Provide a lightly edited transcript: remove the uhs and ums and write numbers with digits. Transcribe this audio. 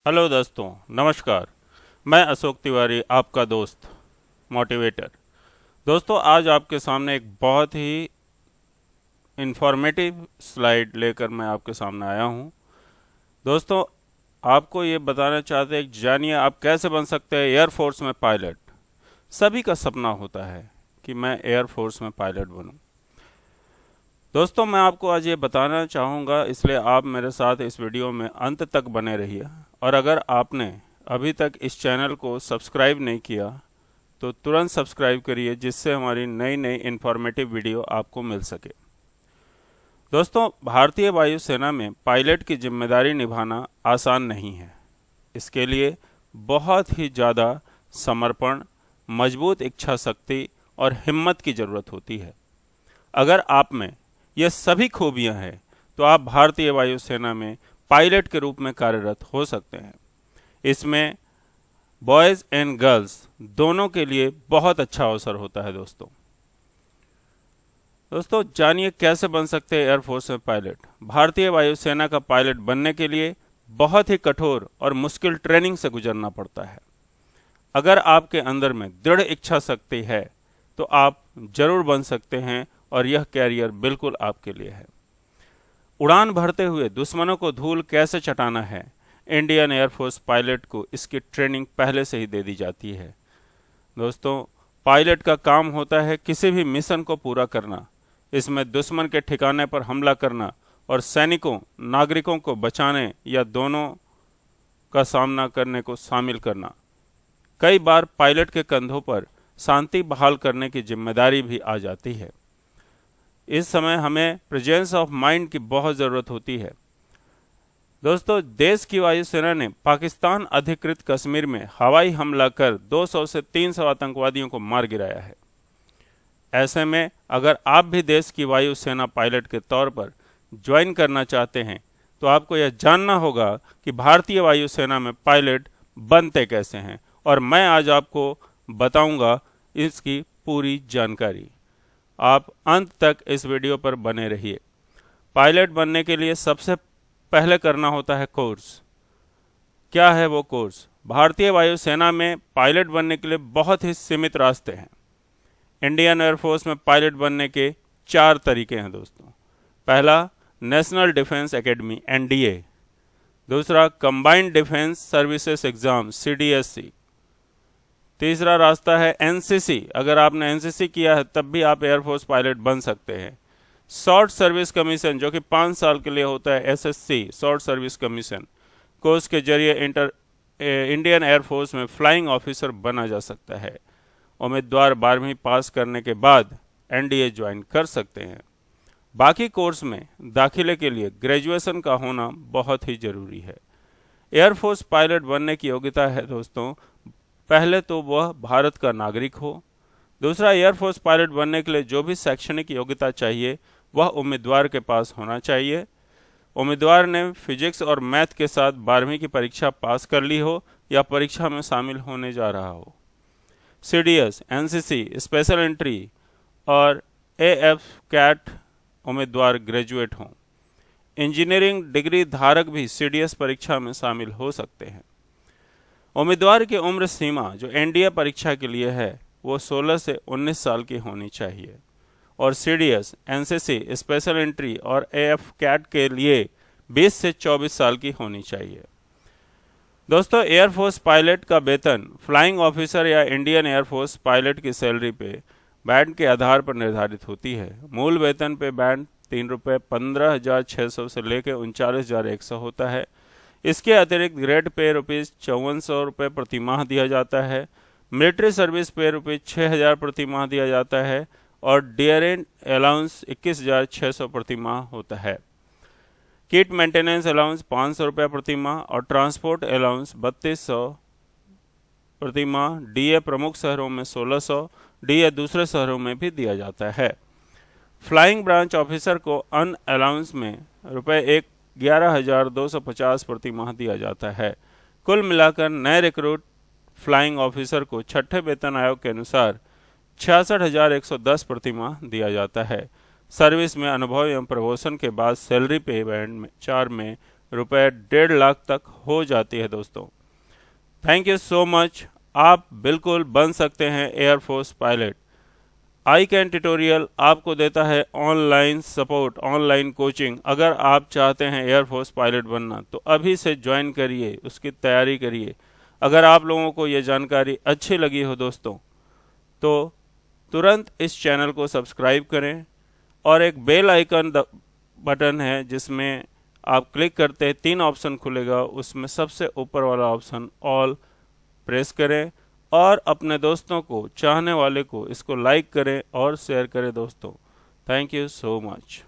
Hello दोस्तों, नमस्कार। मैं अशोक तिवारी, आपका दोस्त मोटिवेटर। दोस्तों, आज आपके सामने एक बहुत ही इंफॉर्मेटिव स्लाइड लेकर मैं आपके सामने आया हूं। दोस्तों, आपको ये बताना चाहते हैं कि जानिए आप कैसे बन सकते हैं एयरफोर्स में पायलट। सभी का सपना होता है कि मैं एयरफोर्स में पायलट बनूं। दोस्तों, मैं आपको आज ये बताना चाहूँगा, इसलिए आप मेरे साथ इस वीडियो में अंत तक बने रहिए। और अगर आपने अभी तक इस चैनल को सब्सक्राइब नहीं किया तो तुरंत सब्सक्राइब करिए, जिससे हमारी नई नई इन्फॉर्मेटिव वीडियो आपको मिल सके। दोस्तों, भारतीय वायुसेना में पायलट की जिम्मेदारी निभाना आसान नहीं है। इसके लिए बहुत ही ज़्यादा समर्पण, मजबूत इच्छा शक्ति और हिम्मत की ज़रूरत होती है। अगर आप में ये सभी खूबियां हैं तो आप भारतीय वायुसेना में पायलट के रूप में कार्यरत हो सकते हैं। इसमें बॉयज़ एंड गर्ल्स दोनों के लिए बहुत अच्छा अवसर होता है। दोस्तों, जानिए कैसे बन सकते हैं एयरफोर्स में पायलट। भारतीय वायुसेना का पायलट बनने के लिए बहुत ही कठोर और मुश्किल ट्रेनिंग से गुजरना पड़ता है। अगर आपके अंदर में दृढ़ इच्छा शक्ति है तो आप जरूर बन सकते हैं और यह कैरियर बिल्कुल आपके लिए है। उड़ान भरते हुए दुश्मनों को धूल कैसे चटाना है, इंडियन एयरफोर्स पायलट को इसकी ट्रेनिंग पहले से ही दे दी जाती है। दोस्तों, पायलट का काम होता है किसी भी मिशन को पूरा करना। इसमें दुश्मन के ठिकाने पर हमला करना और सैनिकों, नागरिकों को बचाने या दोनों का सामना करने को शामिल करना। कई बार पायलट के कंधों पर शांति बहाल करने की जिम्मेदारी भी आ जाती है। इस समय हमें प्रेजेंस ऑफ माइंड की बहुत ज़रूरत होती है। दोस्तों, देश की वायुसेना ने पाकिस्तान अधिकृत कश्मीर में हवाई हमला कर 200 से 300 आतंकवादियों को मार गिराया है। ऐसे में अगर आप भी देश की वायुसेना पायलट के तौर पर ज्वाइन करना चाहते हैं तो आपको यह जानना होगा कि भारतीय वायुसेना में पायलट बनते कैसे हैं, और मैं आज आपको बताऊंगा इसकी पूरी जानकारी। आप अंत तक इस वीडियो पर बने रहिए। पायलट बनने के लिए सबसे पहले करना होता है कोर्स। क्या है वो कोर्स? भारतीय वायुसेना में पायलट बनने के लिए बहुत ही सीमित रास्ते हैं। इंडियन एयरफोर्स में पायलट बनने के 4 तरीके हैं दोस्तों। पहला, नेशनल डिफेंस एकेडमी NDA। दूसरा, combined defence services exam CDSC। तीसरा रास्ता है NCC। अगर आपने NCC किया है तब भी आप एयरफोर्स पायलट बन सकते हैं। शॉर्ट सर्विस कमीशन, जो कि 5 साल के लिए होता है, SSC short service commission course के जरिए इंडियन एयरफोर्स में फ्लाइंग ऑफिसर बना जा सकता है। उम्मीदवार 12वीं पास करने के बाद NDA ज्वाइन कर सकते हैं। बाकी कोर्स में दाखिले के लिए ग्रेजुएशन का होना बहुत ही जरूरी है। एयरफोर्स पायलट बनने की योग्यता है दोस्तों, पहले तो वह भारत का नागरिक हो। दूसरा, एयरफोर्स पायलट बनने के लिए जो भी शैक्षणिक योग्यता चाहिए वह उम्मीदवार के पास होना चाहिए। उम्मीदवार ने फिजिक्स और मैथ के साथ 12वीं की परीक्षा पास कर ली हो या परीक्षा में शामिल होने जा रहा हो। CDS, NCC, स्पेशल एंट्री और AF कैट उम्मीदवार ग्रेजुएट हों। इंजीनियरिंग डिग्री धारक भी CDS परीक्षा में शामिल हो सकते हैं। उम्मीदवार की उम्र सीमा जो NDA परीक्षा के लिए है वो 16 से 19 साल की होनी चाहिए, और CDS, NCC, स्पेशल एंट्री और AF कैट के लिए 20 से 24 साल की होनी चाहिए। दोस्तों, एयरफोर्स पायलट का वेतन फ्लाइंग ऑफिसर या इंडियन एयरफोर्स पायलट की सैलरी पे बैंड के आधार पर निर्धारित होती है। मूल वेतन पे बैंड ₹3,15,600 से लेकर 39,100 होता है। इसके अतिरिक्त ग्रेड पे ₹5400 प्रति माह दिया जाता है। मिलिट्री सर्विस पे ₹6,000 प्रति माह दिया जाता है और डियरेंट अलाउंस 21,600 प्रति माह होता है। किट मेंटेनेंस अलाउंस ₹500 प्रति माह और ट्रांसपोर्ट अलाउंस 3200 प्रति माह। DA प्रमुख शहरों में 1600, DA दूसरे शहरों में भी दिया जाता है। फ्लाइंग ब्रांच ऑफिसर को अन अलाउंस में ₹11,250 प्रति माह दिया जाता है। कुल मिलाकर नए रिक्रूट फ्लाइंग ऑफिसर को छठे वेतन आयोग के अनुसार 66,110 प्रति माह दिया जाता है। सर्विस में अनुभव एवं प्रमोशन के बाद सैलरी पे बैंड 4 में रुपए 1.5 लाख तक हो जाती है दोस्तों। Thank you so much. आप बिल्कुल बन सकते हैं air force pilot. I can tutorial आपको देता है ऑनलाइन सपोर्ट, ऑनलाइन कोचिंग। अगर आप चाहते हैं एयरफोर्स पायलट बनना तो अभी से ज्वाइन करिए, उसकी तैयारी करिए। अगर आप लोगों को ये जानकारी अच्छी लगी हो दोस्तों तो तुरंत इस चैनल को सब्सक्राइब करें और एक बेल आइकन बटन है जिसमें आप क्लिक करते हैं 3 ऑप्शन खुलेगा, उसमें सबसे ऊपर वाला ऑप्शन ऑल प्रेस करें और अपने दोस्तों को, चाहने वाले को इसको लाइक करें और शेयर करें दोस्तों। Thank you so much.